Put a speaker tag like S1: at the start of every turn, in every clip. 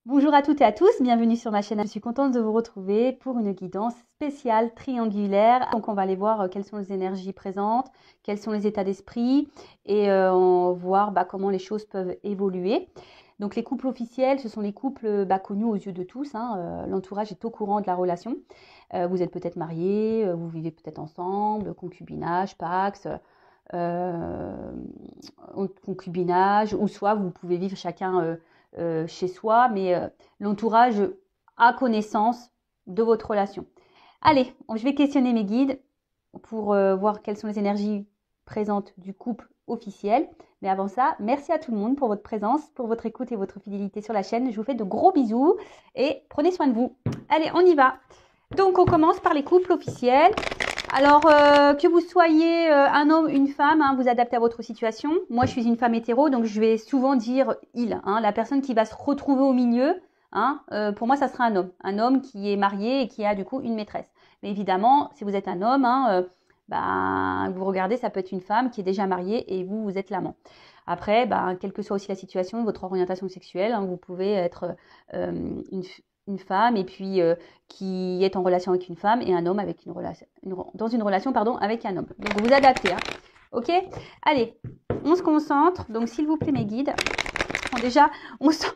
S1: Bonjour à toutes et à tous, bienvenue sur ma chaîne. Je suis contente de vous retrouver pour une guidance spéciale triangulaire. Donc on va aller voir quelles sont les énergies présentes, quels sont les états d'esprit et on va voir comment les choses peuvent évoluer. Donc les couples officiels, ce sont les couples connus aux yeux de tous. L'entourage est au courant de la relation. Vous êtes peut-être mariés, vous vivez peut-être ensemble, concubinage, pax, euh, concubinage, ou soit vous pouvez vivre chacun chez soi, mais l'entourage a connaissance de votre relation. Allez, je vais questionner mes guides pour voir quelles sont les énergies présentes du couple officiel. Mais avant ça, merci à tout le monde pour votre présence, pour votre écoute et votre fidélité sur la chaîne. Je vous fais de gros bisous et prenez soin de vous. Allez, on y va. Donc, on commence par les couples officiels. Alors, que vous soyez un homme, une femme, vous adaptez à votre situation. Moi, je suis une femme hétéro, donc je vais souvent dire il. La personne qui va se retrouver au milieu, pour moi, ça sera un homme. Un homme qui est marié et qui a du coup une maîtresse. Mais évidemment, si vous êtes un homme, vous regardez, ça peut être une femme qui est déjà mariée et vous, vous êtes l'amant. Après, quelle que soit aussi la situation, votre orientation sexuelle, vous pouvez être une femme et puis qui est en relation avec une femme et un homme avec dans une relation avec un homme. Donc vous adaptez. Ok. Allez, on se concentre. Donc s'il vous plaît mes guides. Bon, déjà, on sent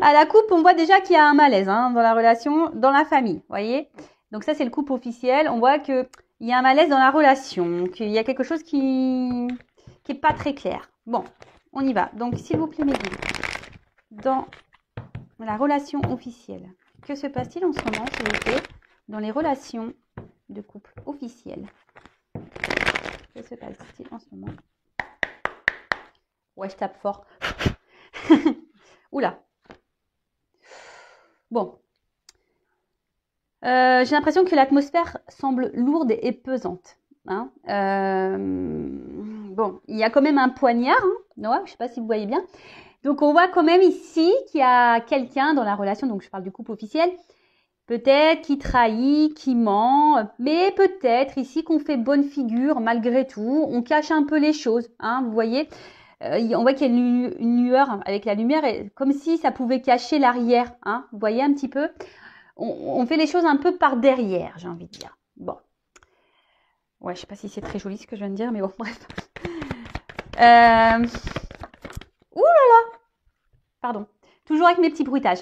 S1: à la coupe, on voit déjà qu'il y a un malaise dans la relation, dans la famille. Voyez. Donc ça c'est le couple officiel. On voit que il y a un malaise dans la relation, qu'il y a quelque chose qui est pas très clair. Bon, on y va. Donc s'il vous plaît mes guides, dans la relation officielle. Que se passe-t-il en ce moment, s'il vous plaît, dans les relations de couple officielles? Que se passe-t-il en ce moment? Ouais, je tape fort. Oula. Bon. J'ai l'impression que l'atmosphère semble lourde et pesante. Bon, il y a quand même un poignard. Ouais, je ne sais pas si vous voyez bien. Donc, on voit quand même ici qu'il y a quelqu'un dans la relation, donc je parle du couple officiel, peut-être qui trahit, qui ment, mais peut-être ici qu'on fait bonne figure malgré tout, on cache un peu les choses, vous voyez. On voit qu'il y a une lueur avec la lumière, comme si ça pouvait cacher l'arrière, vous voyez un petit peu. On fait les choses un peu par derrière, j'ai envie de dire. Bon. Ouais, je sais pas si c'est très joli ce que je viens de dire, mais bon, bref. Ouh là là. Pardon. Toujours avec mes petits bruitages.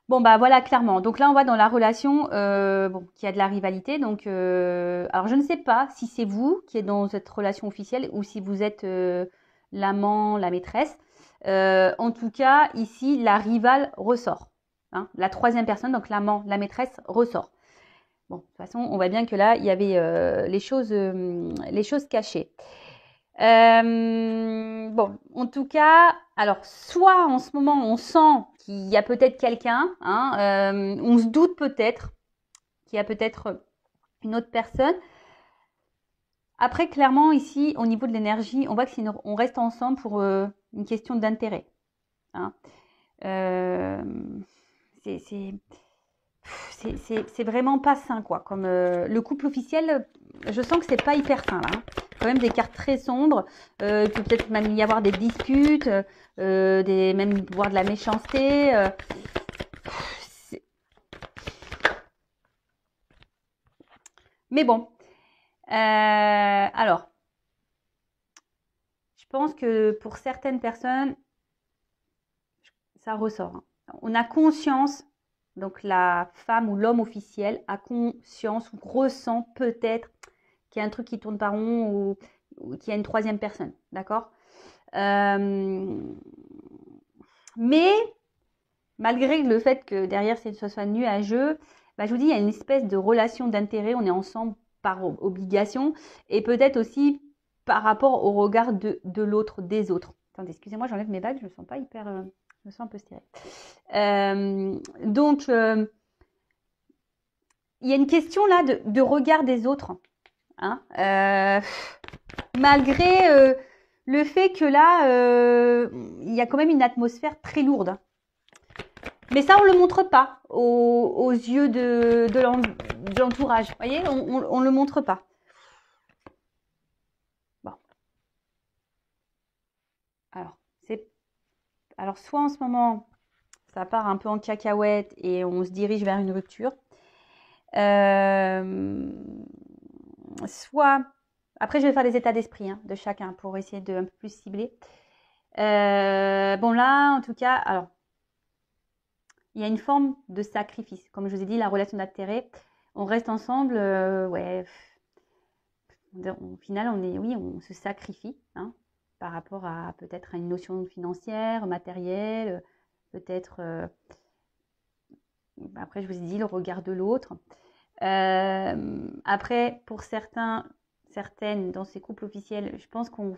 S1: Bon, voilà, clairement. Donc là, on voit dans la relation qu'il y a de la rivalité. Donc, alors, je ne sais pas si c'est vous qui êtes dans cette relation officielle ou si vous êtes l'amant, la maîtresse. En tout cas, ici, la rivale ressort. La troisième personne, donc l'amant, la maîtresse, ressort. Bon, de toute façon, on voit bien que là, il y avait les choses cachées. Bon, en tout cas, alors soit en ce moment on sent qu'il y a peut-être quelqu'un, on se doute peut-être qu'il y a peut-être une autre personne. Après, clairement ici, au niveau de l'énergie, on voit que on reste ensemble pour une question d'intérêt. C'est vraiment pas sain, quoi. Comme le couple officiel, je sens que c'est pas hyper sain là. Quand même des cartes très sombres. Il peut peut-être même y avoir des disputes, même voir de la méchanceté. Mais bon. Alors, je pense que pour certaines personnes, ça ressort. On a conscience, donc la femme ou l'homme officiel a conscience ou ressent peut-être qu'il y a un truc qui tourne pas rond ou qu'il y a une troisième personne, d'accord. Mais malgré le fait que derrière ce soit nuageux, je vous dis, il y a une espèce de relation d'intérêt, on est ensemble par obligation et peut-être aussi par rapport au regard de l'autre, des autres. Attendez, excusez-moi, j'enlève mes bagues, je me sens pas hyper... je me sens un peu stérile. Donc, il y a une question là de regard des autres. Malgré le fait que là, il y a quand même une atmosphère très lourde. Mais ça, on ne le montre pas aux yeux de l'entourage. Vous voyez, on ne le montre pas. Bon. Alors, soit en ce moment, ça part un peu en cacahuète et on se dirige vers une rupture. Soit, après je vais faire les états d'esprit de chacun pour essayer de un peu plus cibler. Bon là, en tout cas, alors, il y a une forme de sacrifice. Comme je vous ai dit, la relation d'intérêt, on reste ensemble, ouais, au final, on se sacrifie par rapport à peut-être à une notion financière, matérielle, peut-être, après je vous ai dit, le regard de l'autre. Après, pour certaines, dans ces couples officiels, je pense qu'on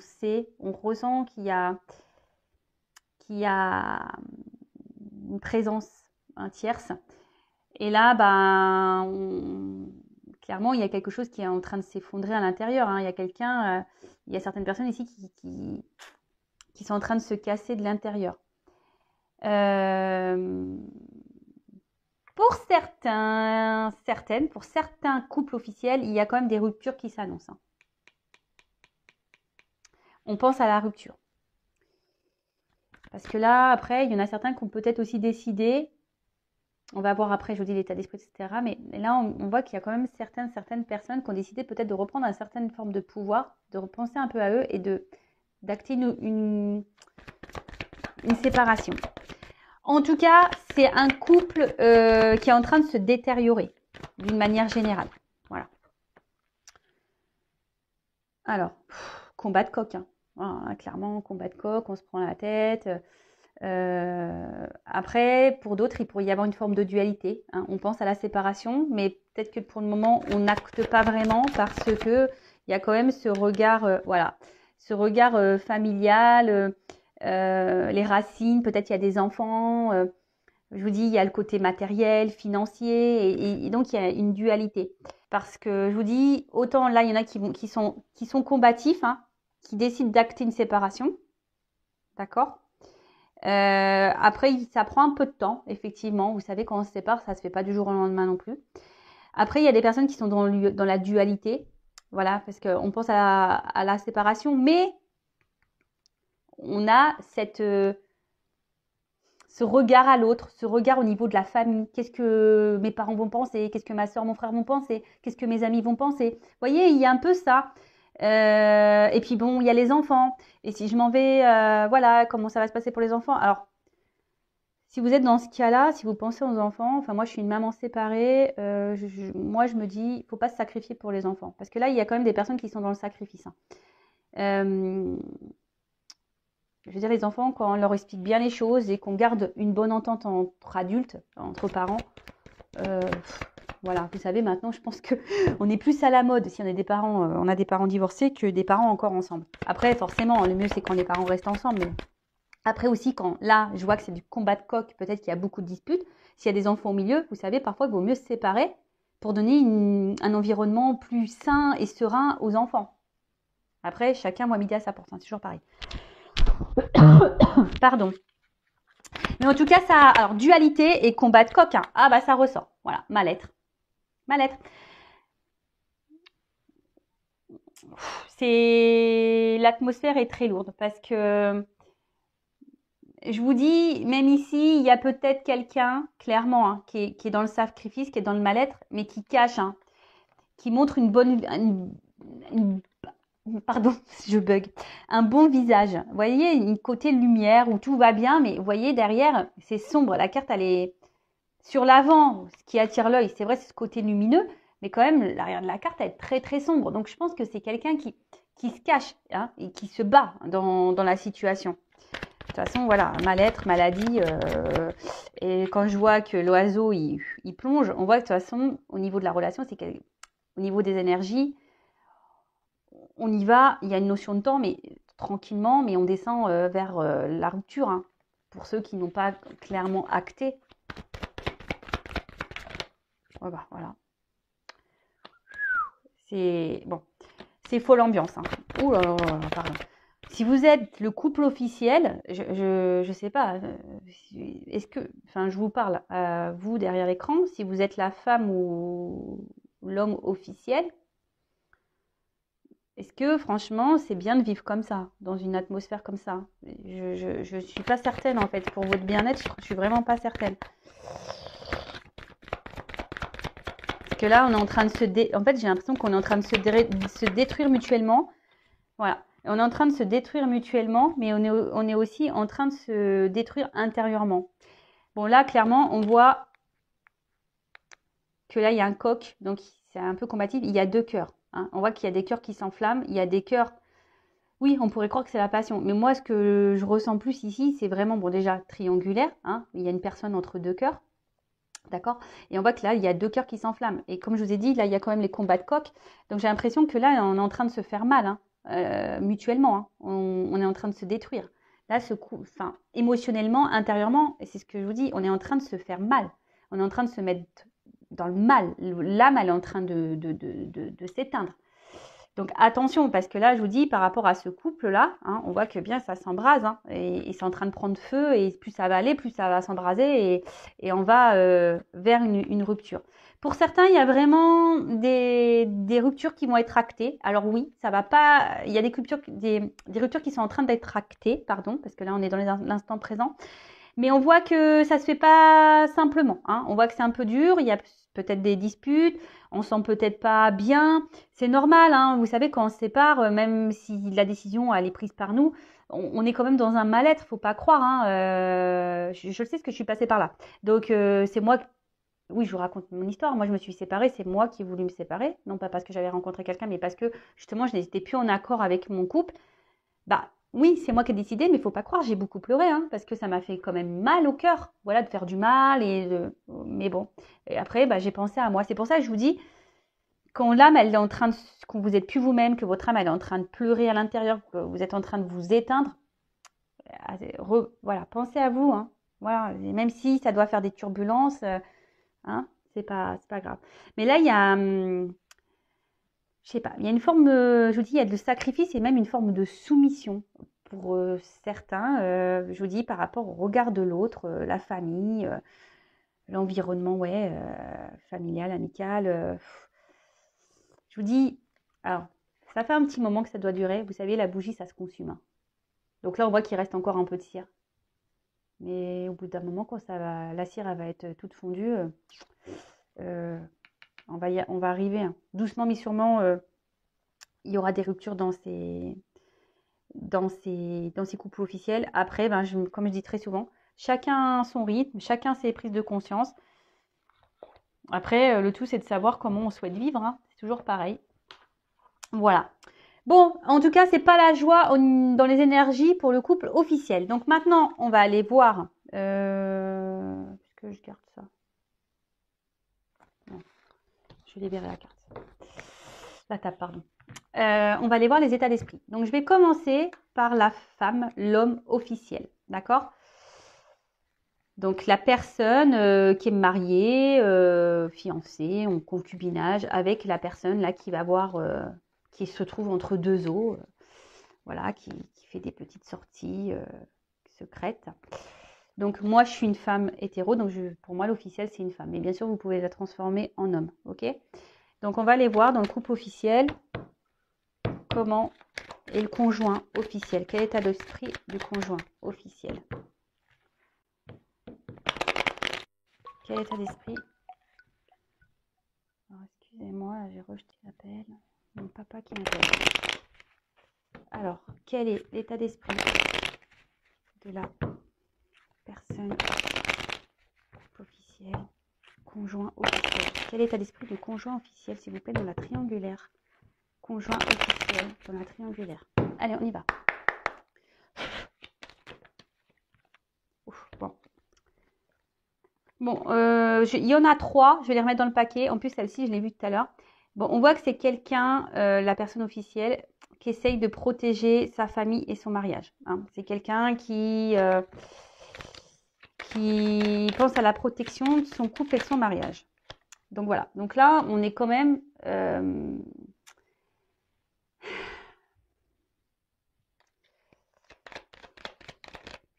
S1: ressent qu'il y a une présence tierce. Et là, clairement, il y a quelque chose qui est en train de s'effondrer à l'intérieur. Il y a il y a certaines personnes ici qui sont en train de se casser de l'intérieur. Pour certains couples officiels, il y a quand même des ruptures qui s'annoncent. On pense à la rupture. Parce que là, après, il y en a certains qui ont peut-être aussi décidé, on va voir après, je vous dis l'état d'esprit, etc. Mais là, on voit qu'il y a quand même certaines personnes qui ont décidé peut-être de reprendre une certaine forme de pouvoir, de repenser un peu à eux et d'acter une séparation. En tout cas, c'est un couple qui est en train de se détériorer d'une manière générale. Voilà. Alors, combat de coq. Voilà, clairement, combat de coq, on se prend la tête. Après, pour d'autres, il pourrait y avoir une forme de dualité. On pense à la séparation, mais peut-être que pour le moment, on n'acte pas vraiment parce que il y a quand même ce regard, ce regard familial, les racines. Peut-être il y a des enfants. Je vous dis, il y a le côté matériel, financier, et donc il y a une dualité. Parce que je vous dis, autant là, il y en a qui sont combatifs, qui décident d'acter une séparation. D'accord ? Après, ça prend un peu de temps, effectivement. Vous savez, quand on se sépare, ça se fait pas du jour au lendemain non plus. Après, il y a des personnes qui sont dans la dualité. Voilà, parce qu'on pense à la séparation, mais on a ce regard à l'autre, ce regard au niveau de la famille. Qu'est-ce que mes parents vont penser? Qu'est-ce que ma soeur, mon frère vont penser? Qu'est-ce que mes amis vont penser? Vous voyez, il y a un peu ça. Et puis bon, il y a les enfants. Et si je m'en vais, voilà, comment ça va se passer pour les enfants? Alors, si vous êtes dans ce cas-là, si vous pensez aux enfants, enfin moi je suis une maman séparée, moi je me dis, il ne faut pas se sacrifier pour les enfants. Parce que là, il y a quand même des personnes qui sont dans le sacrifice. Je veux dire, les enfants, quand on leur explique bien les choses et qu'on garde une bonne entente entre adultes, entre parents, voilà, vous savez, maintenant, je pense qu'on est plus à la mode si on a des parents divorcés que des parents encore ensemble. Après, forcément, le mieux, c'est quand les parents restent ensemble. Mais après aussi, quand là, je vois que c'est du combat de coq, peut-être qu'il y a beaucoup de disputes. S'il y a des enfants au milieu, vous savez, parfois, il vaut mieux se séparer pour donner un environnement plus sain et serein aux enfants. Après, chacun voit midi à sa porte, c'est toujours pareil. Pardon. Mais en tout cas, ça, alors dualité et combat de coq, ah bah ça ressort. Voilà, mal-être. L'atmosphère est très lourde parce que je vous dis, même ici, il y a peut-être quelqu'un, clairement, qui est dans le sacrifice, qui est dans le mal-être, mais qui cache, qui montre pardon, je bug, un bon visage. Vous voyez, une côté lumière où tout va bien, mais vous voyez, derrière, c'est sombre. La carte, elle est sur l'avant, ce qui attire l'œil. C'est vrai, c'est ce côté lumineux, mais quand même, l'arrière de la carte, elle est très, très sombre. Donc, je pense que c'est quelqu'un qui se cache et qui se bat dans la situation. De toute façon, voilà, mal-être, maladie. Et quand je vois que l'oiseau, il plonge, on voit que de toute façon, au niveau de la relation, c'est qu'au niveau des énergies, on y va, il y a une notion de temps, mais tranquillement, mais on descend vers la rupture, pour ceux qui n'ont pas clairement acté. Voilà. C'est bon, c'est folle ambiance. Ouh là là là, pardon. Si vous êtes le couple officiel, je sais pas, est-ce que, enfin, je vous parle à vous derrière l'écran, si vous êtes la femme ou l'homme officiel, Est-ce que franchement, c'est bien de vivre comme ça, dans une atmosphère comme ça? Je suis pas certaine en fait. Pour votre bien-être, je suis vraiment pas certaine. Parce que là, on est en train de en fait, j'ai l'impression qu'on est en train de se détruire mutuellement. Voilà. On est en train de se détruire mutuellement, mais on est aussi en train de se détruire intérieurement. Bon, là, clairement, on voit que là, il y a un coq, donc c'est un peu combatif. Il y a deux cœurs. Hein. On voit qu'il y a des cœurs qui s'enflamment. Il y a des cœurs. Oui, on pourrait croire que c'est la passion. Mais moi, ce que je ressens plus ici, c'est vraiment, bon, déjà, triangulaire. Hein. Il y a une personne entre deux cœurs. D'accord? Et on voit que là, il y a deux cœurs qui s'enflamment. Et comme je vous ai dit, là, il y a quand même les combats de coq. Donc, j'ai l'impression que là, on est en train de se faire mal, hein, mutuellement. Hein. On est en train de se détruire. Là, enfin, émotionnellement, intérieurement, et c'est ce que je vous dis, on est en train de se faire mal. On est en train de se mettre dans le mal. L'âme, elle est en train de s'éteindre. Donc attention, parce que là, je vous dis, par rapport à ce couple-là, hein, on voit que bien ça s'embrase, hein, et c'est en train de prendre feu, et plus ça va aller, plus ça va s'embraser, et on va vers une rupture. Pour certains, il y a vraiment des ruptures qui vont être actées. Alors oui, ça va pas. Il y a des ruptures qui sont en train d'être actées, pardon, parce que là, on est dans l'instant présent. Mais on voit que ça se fait pas simplement. Hein. On voit que c'est un peu dur. Il y a peut-être des disputes. On sent peut-être pas bien. C'est normal. Hein. Vous savez, quand on se sépare, même si la décision elle est prise par nous, on est quand même dans un mal-être. Faut pas croire. Hein. Je le sais parce que je suis passée par là. Donc c'est moi. Oui, je vous raconte mon histoire. Moi, je me suis séparée. C'est moi qui ai voulu me séparer. Non pas parce que j'avais rencontré quelqu'un, mais parce que justement, je n'étais plus en accord avec mon couple. Bah oui, c'est moi qui ai décidé, mais il faut pas croire, j'ai beaucoup pleuré, hein, parce que ça m'a fait quand même mal au cœur, voilà, de faire du mal mais bon. Et après, bah, j'ai pensé à moi. C'est pour ça que je vous dis, quand l'âme, elle est en train de, quand vous êtes plus vous-même, que votre âme, elle est en train de pleurer à l'intérieur, que vous êtes en train de vous éteindre, voilà, pensez à vous, hein. Voilà, et même si ça doit faire des turbulences, hein, c'est pas grave. Mais là, il y a, je sais pas, il y a une forme, je vous dis, il y a de sacrifice et même une forme de soumission pour certains, je vous dis, par rapport au regard de l'autre, la famille, l'environnement, ouais, familial, amical. Je vous dis, alors, ça fait un petit moment que ça doit durer. Vous savez, la bougie, ça se consume. Hein. Donc là, on voit qu'il reste encore un peu de cire. Mais au bout d'un moment, quand la cire elle va être toute fondue, on va arriver, hein. Doucement mais sûrement, il y aura des ruptures dans ces couples officiels. Après, ben, comme je dis très souvent, chacun son rythme, chacun ses prises de conscience. Après, le tout, c'est de savoir comment on souhaite vivre. Hein. C'est toujours pareil. Voilà. Bon, en tout cas, c'est pas la joie dans les énergies pour le couple officiel. Donc maintenant, on va aller voir. Est-ce que je garde ça? Non, je vais libérer la carte. La table, pardon. On va aller voir les états d'esprit. Donc, je vais commencer par la femme, l'homme officiel. D'accord? Donc, la personne qui est mariée, fiancée, en concubinage, avec la personne là qui va voir, qui se trouve entre deux eaux, voilà, qui fait des petites sorties secrètes. Donc, moi, je suis une femme hétéro, donc pour moi, l'officiel, c'est une femme. Mais bien sûr, vous pouvez la transformer en homme, ok? Donc, on va aller voir dans le couple officiel comment est le conjoint officiel. Quel état d'esprit du conjoint officiel? Quel état d'esprit? Alors, excusez-moi, j'ai rejeté l'appel. Mon papa qui m'appelle. Alors, quel est l'état d'esprit de la personne officielle, conjoint officiel? Quel état d'esprit du conjoint officiel, s'il vous plaît, dans la triangulaire? Conjoint officiel dans la triangulaire. Allez, on y va. Ouf, bon. Bon, il y en a 3. Je vais les remettre dans le paquet. En plus, celle-ci, je l'ai vue tout à l'heure. Bon, on voit que c'est quelqu'un, la personne officielle, qui essaye de protéger sa famille et son mariage. Hein. C'est quelqu'un qui pense à la protection de son couple et de son mariage. Donc voilà. Donc là, on est quand même...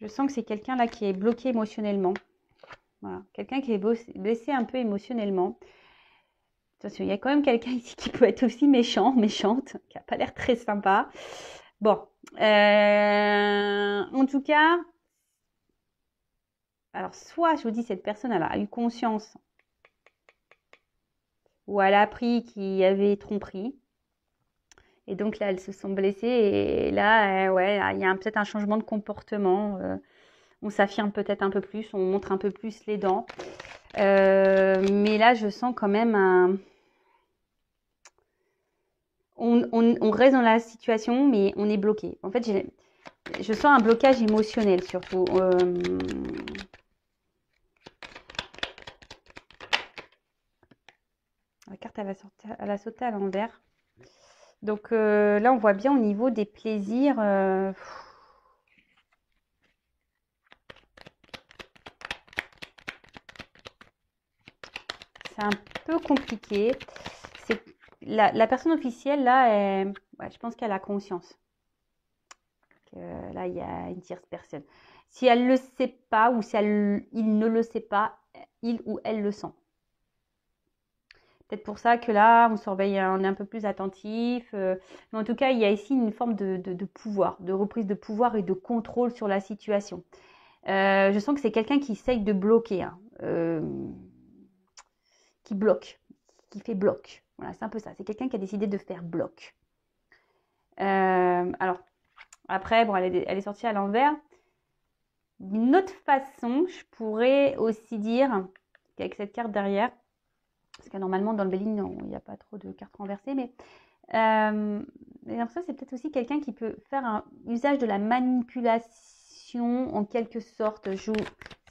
S1: je sens que c'est quelqu'un là qui est bloqué émotionnellement. Voilà. Quelqu'un qui est blessé un peu émotionnellement. Attention, il y a quand même quelqu'un ici qui peut être aussi méchant, méchante, qui n'a pas l'air très sympa. Bon, en tout cas, alors soit je vous dis cette personne elle a eu conscience ou elle a appris qu'il y avait tromperie et donc là elles se sont blessées et là ouais il y a peut-être un changement de comportement. On s'affirme peut-être un peu plus, on montre un peu plus les dents. Mais là je sens quand même on reste dans la situation mais on est bloqué. En fait je sens un blocage émotionnel surtout. La carte, elle a sauté à l'envers. Donc là, on voit bien au niveau des plaisirs. C'est un peu compliqué. La personne officielle, là, ouais, je pense qu'elle a conscience. Là, il y a une tierce personne. Si elle ne le sait pas ou si il ne le sait pas, il ou elle le sent. Peut-être pour ça que là, on surveille, on est un peu plus attentif. Mais en tout cas, il y a ici une forme de pouvoir, de reprise de pouvoir et de contrôle sur la situation. Je sens que c'est quelqu'un qui essaye de bloquer, hein, qui bloque, qui fait bloc. Voilà, c'est un peu ça. C'est quelqu'un qui a décidé de faire bloc. Alors, après, bon, elle est sortie à l'envers. D'une autre façon, je pourrais aussi dire qu'avec cette carte derrière, parce que normalement dans le Béline, il n'y a pas trop de cartes renversées, mais j'ai l'impression que c'est peut-être aussi quelqu'un qui peut faire un usage de la manipulation en quelque sorte. Vous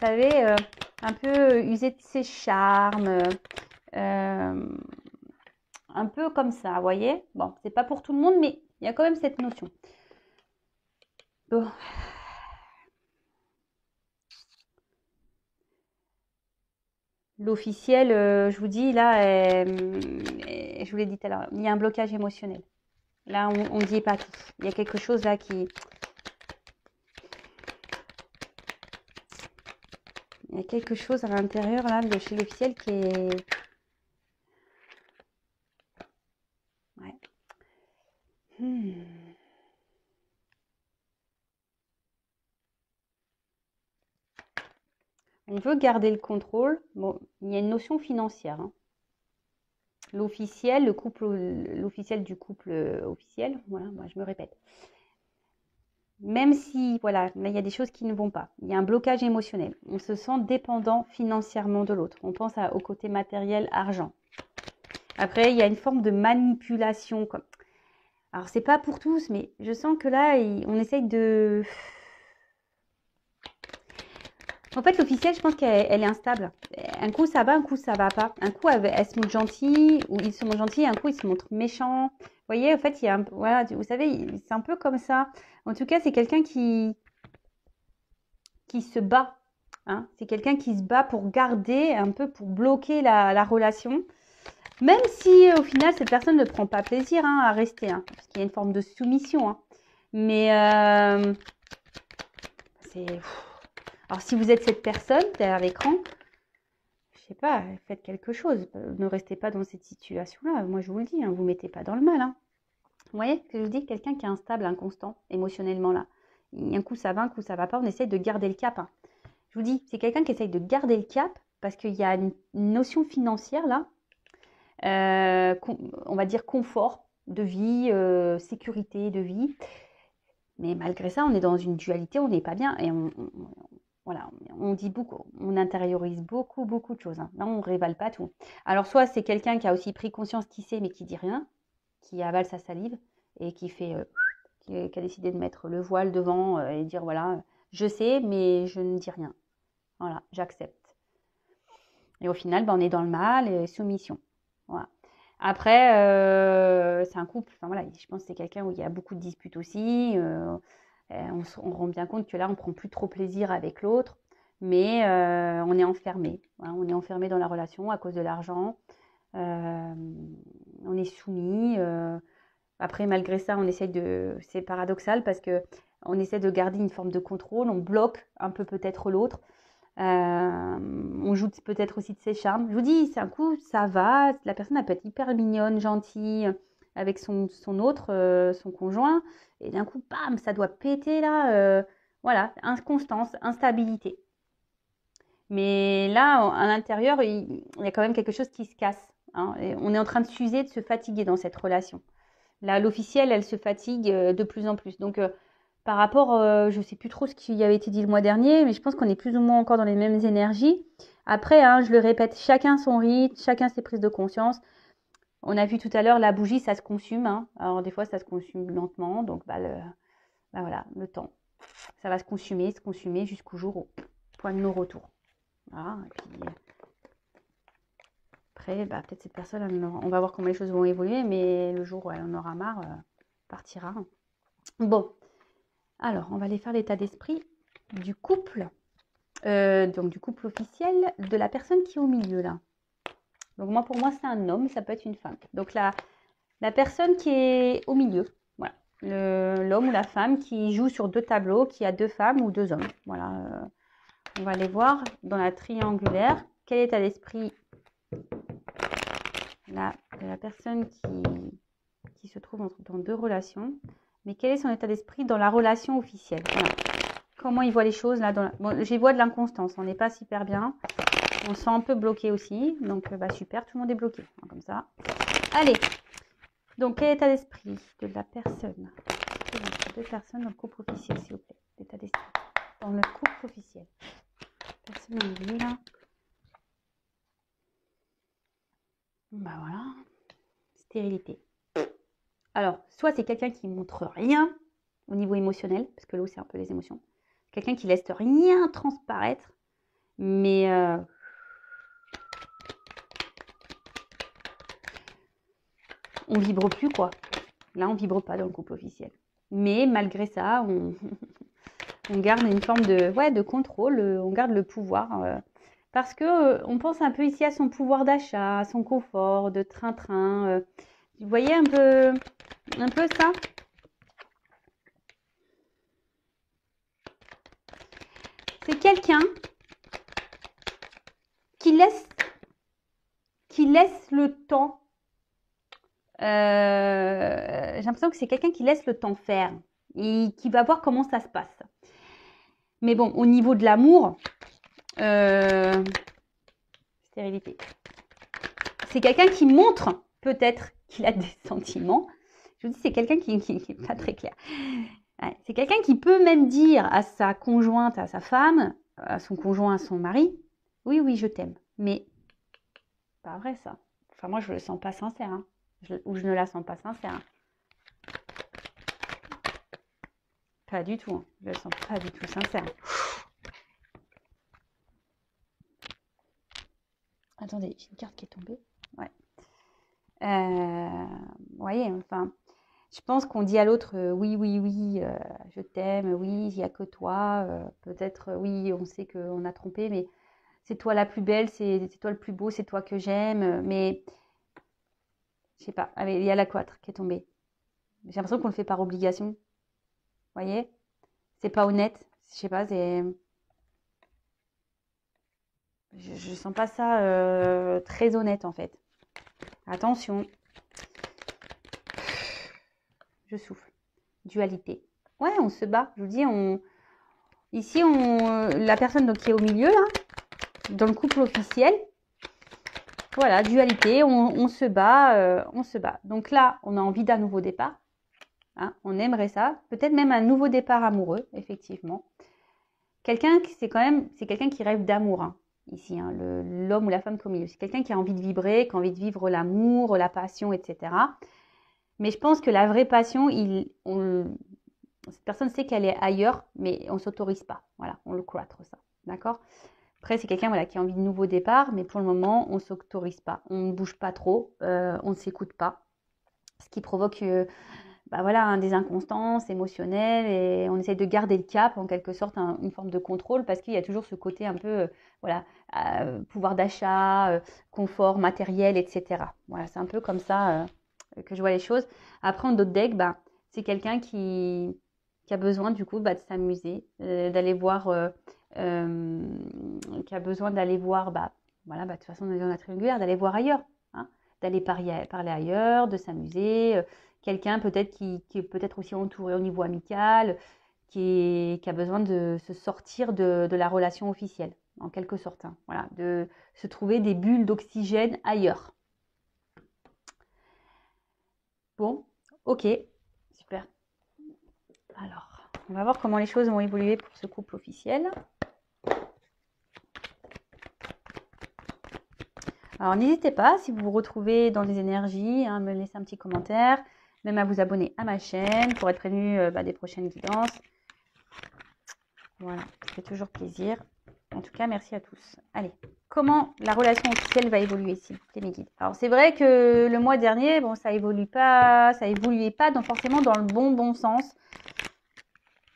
S1: savez, un peu user de ses charmes, un peu comme ça, vous voyez. Bon, c'est pas pour tout le monde, mais il y a quand même cette notion. Bon. L'officiel, je vous dis, là, je vous l'ai dit tout à l'heure, il y a un blocage émotionnel. Là, on ne dit pas tout. Il y a quelque chose là qui... Il y a quelque chose à l'intérieur là de chez l'officiel qui est... Ouais. On veut garder le contrôle. Bon, il y a une notion financière. Hein. L'officiel, l'officiel du couple officiel, voilà, moi je me répète. Même si, voilà, là, il y a des choses qui ne vont pas. Il y a un blocage émotionnel. On se sent dépendant financièrement de l'autre. On pense au côté matériel, argent. Après, il y a une forme de manipulation. Alors, c'est pas pour tous, mais je sens que là, on essaye de... En fait, l'officielle, je pense qu'elle est instable. Un coup, ça va, un coup, ça va pas. Un coup, elle se montre gentille, ou il se montre gentil, un coup, il se montre méchant. Vous voyez, en fait, il y a un... Voilà, vous savez, c'est un peu comme ça. En tout cas, c'est quelqu'un qui se bat. Hein. C'est quelqu'un qui se bat pour garder, un peu pour bloquer la relation. Même si, au final, cette personne ne prend pas plaisir hein, à rester. Hein, parce qu'il y a une forme de soumission. Hein. Mais c'est... Alors, si vous êtes cette personne derrière l'écran, je sais pas, faites quelque chose. Ne restez pas dans cette situation-là. Moi, je vous le dis, hein, vous ne mettez pas dans le mal. Hein. Vous voyez ce que je dis? Quelqu'un qui est instable, inconstant, émotionnellement, là. Un coup, ça va, un coup, ça va pas. On essaye de garder le cap. Hein. Je vous dis, c'est quelqu'un qui essaye de garder le cap parce qu'il y a une notion financière, là. On va dire confort de vie, sécurité de vie. Mais malgré ça, on est dans une dualité, on n'est pas bien. Et voilà, on dit beaucoup, on intériorise beaucoup, beaucoup de choses. Hein. Là, on ne révèle pas tout. Alors, soit c'est quelqu'un qui a aussi pris conscience qui sait, mais qui dit rien, qui avale sa salive et qui fait, qui a décidé de mettre le voile devant et dire voilà, je sais, mais je ne dis rien. Voilà, j'accepte. Et au final, ben, on est dans le mal et soumission. Voilà. Après, c'est un couple. Enfin voilà, je pense que c'est quelqu'un où il y a beaucoup de disputes aussi. On rend bien compte que là, on prend plus trop plaisir avec l'autre, mais on est enfermé. Voilà, on est enfermé dans la relation à cause de l'argent. On est soumis. Après, malgré ça, on essaye de... C'est paradoxal parce que on essaie de garder une forme de contrôle. On bloque un peu peut-être l'autre. On joue peut-être aussi de ses charmes. Je vous dis, c'est un coup, ça va. La personne, elle peut être hyper mignonne, gentille, avec son autre, son conjoint. Et d'un coup, bam, ça doit péter là. Voilà, inconstance, instabilité. Mais là, à l'intérieur, il y a quand même quelque chose qui se casse. Hein, et on est en train de s'user, de se fatiguer dans cette relation. Là, l'officielle, elle se fatigue de plus en plus. Donc, par rapport, je ne sais plus trop ce qui avait été dit le mois dernier, mais je pense qu'on est plus ou moins encore dans les mêmes énergies. Après, hein, je le répète, chacun son rythme, chacun ses prises de conscience. On a vu tout à l'heure, la bougie, ça se consume. Hein. Alors, des fois, ça se consume lentement. Donc, voilà, le temps. Ça va se consumer jusqu'au jour au point de non-retour. Voilà, et puis après, peut-être cette personne, on va voir comment les choses vont évoluer, mais le jour où elle en aura marre, partira. Bon, alors, on va aller faire l'état d'esprit du couple, donc du couple officiel, de la personne qui est au milieu là. Donc pour moi, c'est un homme, ça peut être une femme. Donc la personne qui est au milieu, voilà, l'homme ou la femme qui joue sur deux tableaux, qui a deux femmes ou deux hommes. Voilà, on va aller voir dans la triangulaire quel est l'état d'esprit de la personne qui se trouve dans deux relations, mais quel est son état d'esprit dans la relation officielle. Voilà. Comment il voit les choses là bon, j'y vois de l'inconstance, on n'est pas super bien, on se sent un peu bloqué aussi, donc super, tout le monde est bloqué, hein, comme ça. Allez, donc quel est l'état d'esprit de la personne, deux personnes dans le couple officiel, s'il vous plaît, l'état d'esprit dans le couple officiel, personne au milieu là. Voilà, stérilité. Alors, soit c'est quelqu'un qui montre rien au niveau émotionnel, parce que l'eau c'est un peu les émotions, quelqu'un qui laisse rien transparaître, mais on vibre plus quoi. Là, on vibre pas dans le couple officiel. Mais malgré ça, on garde une forme de contrôle, on garde le pouvoir. Parce que on pense un peu ici à son pouvoir d'achat, à son confort, de train-train. Vous voyez un peu ça? C'est quelqu'un qui laisse le temps. J'ai l'impression que c'est quelqu'un qui laisse le temps faire et qui va voir comment ça se passe. Mais bon, au niveau de l'amour, stérilité. C'est quelqu'un qui montre peut-être qu'il a des sentiments. Je vous dis, c'est quelqu'un qui n'est pas très clair. Ouais, c'est quelqu'un qui peut même dire à sa conjointe, à sa femme, à son conjoint, à son mari, oui, oui, je t'aime. Mais pas vrai ça. Enfin, moi, je le sens pas sincère. Hein. Ou je ne la sens pas sincère. Hein. Pas du tout. Hein. Je le sens pas du tout sincère. Attendez, j'ai une carte qui est tombée. Ouais. Vous voyez, enfin, je pense qu'on dit à l'autre oui, oui, oui, je t'aime, oui, il n'y a que toi. Peut-être, oui, on sait qu'on a trompé, mais c'est toi la plus belle, c'est toi le plus beau, c'est toi que j'aime. Mais, je sais pas, il y a la 4 qui est tombée. J'ai l'impression qu'on le fait par obligation. Vous voyez? C'est pas honnête. Je sais pas, c'est... Je sens pas ça très honnête en fait. Attention. Je souffle. Dualité. Ouais, on se bat. Je vous dis, ici, la personne donc, qui est au milieu, là, dans le couple officiel, voilà, dualité, on se bat, on se bat. Donc là, on a envie d'un nouveau départ. Hein, on aimerait ça. Peut-être même un nouveau départ amoureux, effectivement. Quelqu'un, c'est quelqu'un qui rêve d'amour, hein, ici, hein, l'homme ou la femme qui est au milieu. C'est quelqu'un qui a envie de vibrer, qui a envie de vivre l'amour, la passion, etc. Mais je pense que la vraie passion, cette personne sait qu'elle est ailleurs, mais on ne s'autorise pas. Voilà, on le cloître ça. D'accord? Après, c'est quelqu'un qui a envie de nouveau départ, mais pour le moment, on ne s'autorise pas. On ne bouge pas trop, on ne s'écoute pas. Ce qui provoque des inconstances émotionnelles et on essaie de garder le cap, en quelque sorte, une forme de contrôle parce qu'il y a toujours ce côté un peu, pouvoir d'achat, confort matériel, etc. Voilà, c'est un peu comme ça que je vois les choses. Après, en d'autres decks, c'est quelqu'un qui a besoin du coup de s'amuser, d'aller voir qui a besoin d'aller voir, voilà, de toute façon, on est dans la triangulaire, d'aller voir ailleurs, hein, d'aller parler ailleurs, de s'amuser. Quelqu'un peut-être qui est peut-être aussi entouré au niveau amical, qui a besoin de se sortir de la relation officielle, en quelque sorte. Hein, voilà, de se trouver des bulles d'oxygène ailleurs. Bon, ok, super. Alors, on va voir comment les choses vont évoluer pour ce couple officiel. Alors, n'hésitez pas, si vous vous retrouvez dans les énergies, à me laisser un petit commentaire, même à vous abonner à ma chaîne pour être prévenu des prochaines guidances. Voilà, ça fait toujours plaisir. En tout cas, merci à tous. Allez, comment la relation officielle va évoluer, s'il vous plaît, mes guides? Alors, c'est vrai que le mois dernier, bon, ça évoluait pas forcément dans le bon sens.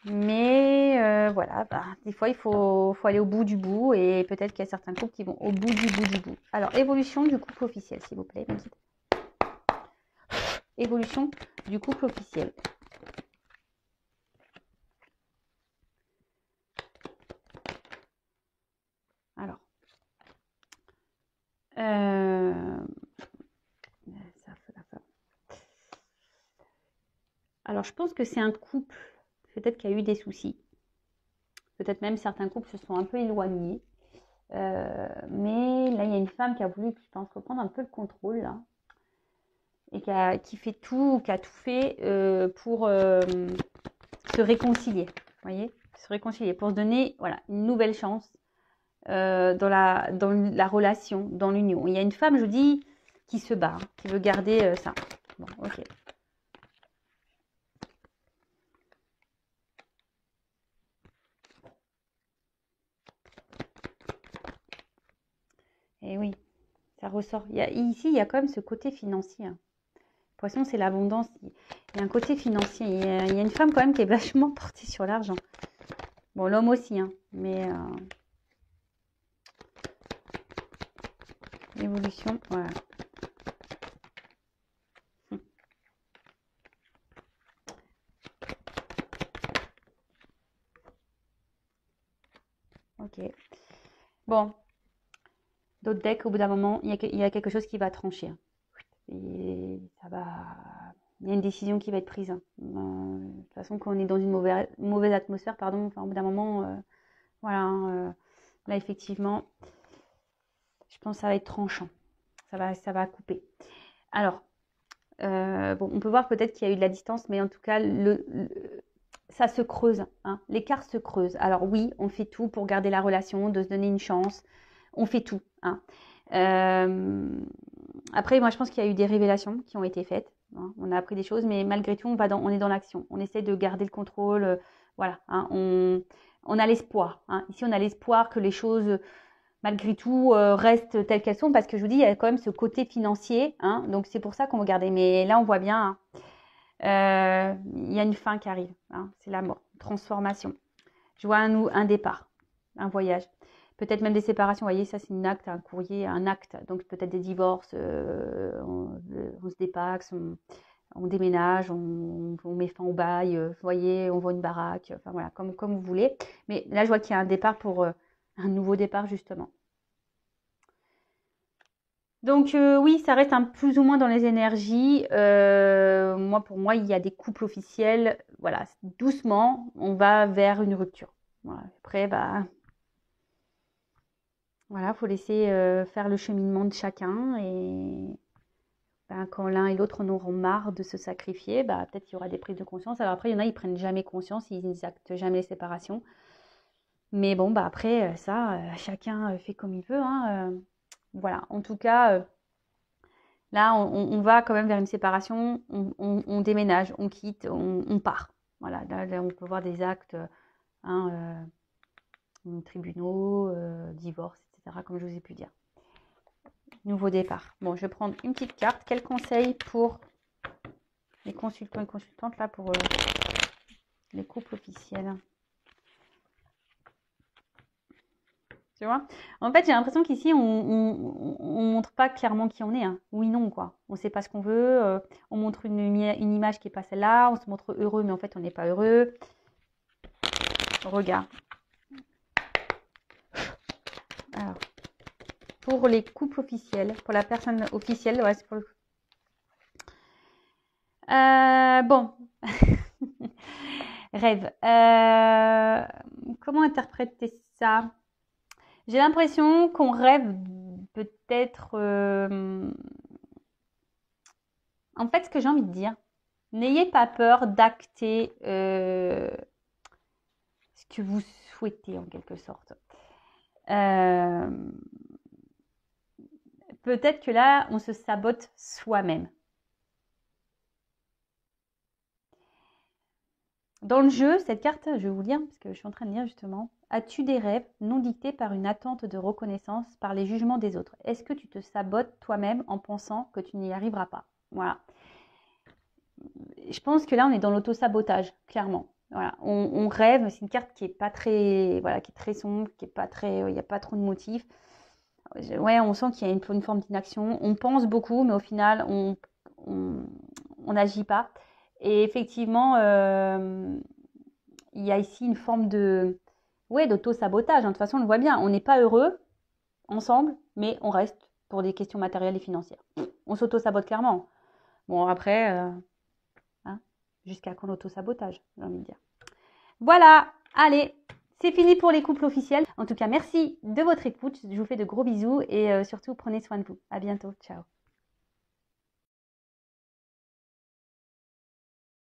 S1: Mais voilà, des fois, il faut aller au bout du bout. Et peut-être qu'il y a certains couples qui vont au bout du bout du bout. Alors, évolution du couple officiel, s'il vous plaît, mes guides. Évolution du couple officiel. Alors, alors, je pense que c'est un couple, peut-être qui a eu des soucis. Peut-être même certains couples se sont un peu éloignés. Mais là, il y a une femme qui a voulu, je pense, reprendre un peu le contrôle, là. Et qui a tout fait pour se réconcilier. Vous voyez? Se réconcilier, pour se donner, voilà, une nouvelle chance dans la relation, dans l'union. Il y a une femme, je vous dis, qui se bat, hein, qui veut garder ça. Bon, ok. Et oui, ça ressort. Ici, il y a quand même ce côté financier. Hein. Poisson, c'est l'abondance. Il y a un côté financier. Il y a une femme quand même qui est vachement portée sur l'argent. Bon, l'homme aussi, hein, mais évolution, voilà. Ok. Bon. D'autres decks, au bout d'un moment, il y a quelque chose qui va trancher. Hein. Et ça va... Il y a une décision qui va être prise. Hein. De toute façon, quand on est dans une mauvaise atmosphère, pardon, enfin, au bout d'un moment, voilà, hein, là, effectivement, je pense que ça va être tranchant. Ça va couper. Alors, bon, on peut voir peut-être qu'il y a eu de la distance, mais en tout cas, ça se creuse. Hein. L'écart se creuse. Alors oui, on fait tout pour garder la relation, de se donner une chance. On fait tout. Hein. Après, moi, je pense qu'il y a eu des révélations qui ont été faites. Hein. On a appris des choses, mais malgré tout, on est dans l'action. On essaie de garder le contrôle. Voilà. Hein. On a l'espoir. Hein. Ici, on a l'espoir que les choses, malgré tout, restent telles qu'elles sont. Parce que je vous dis, il y a quand même ce côté financier. Hein. Donc, c'est pour ça qu'on va garder. Mais là, on voit bien, hein, il y a une fin qui arrive. Hein. C'est la mort. Transformation. Je vois un départ, un voyage. Peut-être même des séparations, vous voyez, ça c'est un acte, un courrier, un acte. Donc peut-être des divorces, on se dépaxe, on déménage, on met fin au bail, vous voyez, on vend une baraque, enfin voilà, comme vous voulez. Mais là, je vois qu'il y a un départ pour un nouveau départ, justement. Donc oui, ça reste plus ou moins dans les énergies. Pour moi, il y a des couples officiels. Voilà, doucement, on va vers une rupture. Voilà. Après, voilà, faut laisser faire le cheminement de chacun et quand l'un et l'autre en auront marre de se sacrifier, peut-être qu'il y aura des prises de conscience. Alors après, il y en a, ils prennent jamais conscience, ils actent jamais les séparations. Mais bon, après, chacun fait comme il veut. Hein, voilà, en tout cas, là, on va quand même vers une séparation, on déménage, on quitte, on part. Voilà, là, on peut voir des actes, hein, tribunaux, divorce, etc., comme je vous ai pu dire. Nouveau départ. Bon, je vais prendre une petite carte. Quel conseil pour les consultants et consultantes, là, pour les couples officiels? Tu vois? En fait, j'ai l'impression qu'ici, on montre pas clairement qui on est. Hein. Oui, non, quoi. On sait pas ce qu'on veut. On montre une image qui est pas celle-là. On se montre heureux, mais en fait, on n'est pas heureux. Regarde. pour les couples officiels, pour la personne officielle. Ouais, c'est pour le... Bon. Rêve. Comment interpréter ça? J'ai l'impression qu'on rêve peut-être... En fait, ce que j'ai envie de dire, n'ayez pas peur d'acter ce que vous souhaitez en quelque sorte. Peut-être que là, on se sabote soi-même. Dans le jeu, cette carte, je vais vous lire parce que je suis en train de lire justement. As-tu des rêves non dictés par une attente de reconnaissance, par les jugements des autres? Est-ce que tu te sabotes toi-même en pensant que tu n'y arriveras pas? Voilà. Je pense que là, on est dans l'auto-sabotage, clairement. Voilà. On rêve, c'est une carte qui est pas très, voilà, qui est très sombre, qui est pas très, il n'y a pas trop de motifs. Ouais, on sent qu'il y a une forme d'inaction. On pense beaucoup, mais au final, on n'agit pas. Et effectivement, il y a ici une forme de, ouais, d'auto-sabotage. De toute façon, on le voit bien. On n'est pas heureux ensemble, mais on reste pour des questions matérielles et financières. On s'auto-sabote clairement. Bon, après, hein, jusqu'à quand l'auto-sabotage, j'ai envie de dire. Voilà, allez, c'est fini pour les couples officiels. En tout cas, merci de votre écoute. Je vous fais de gros bisous et surtout, prenez soin de vous. À bientôt. Ciao.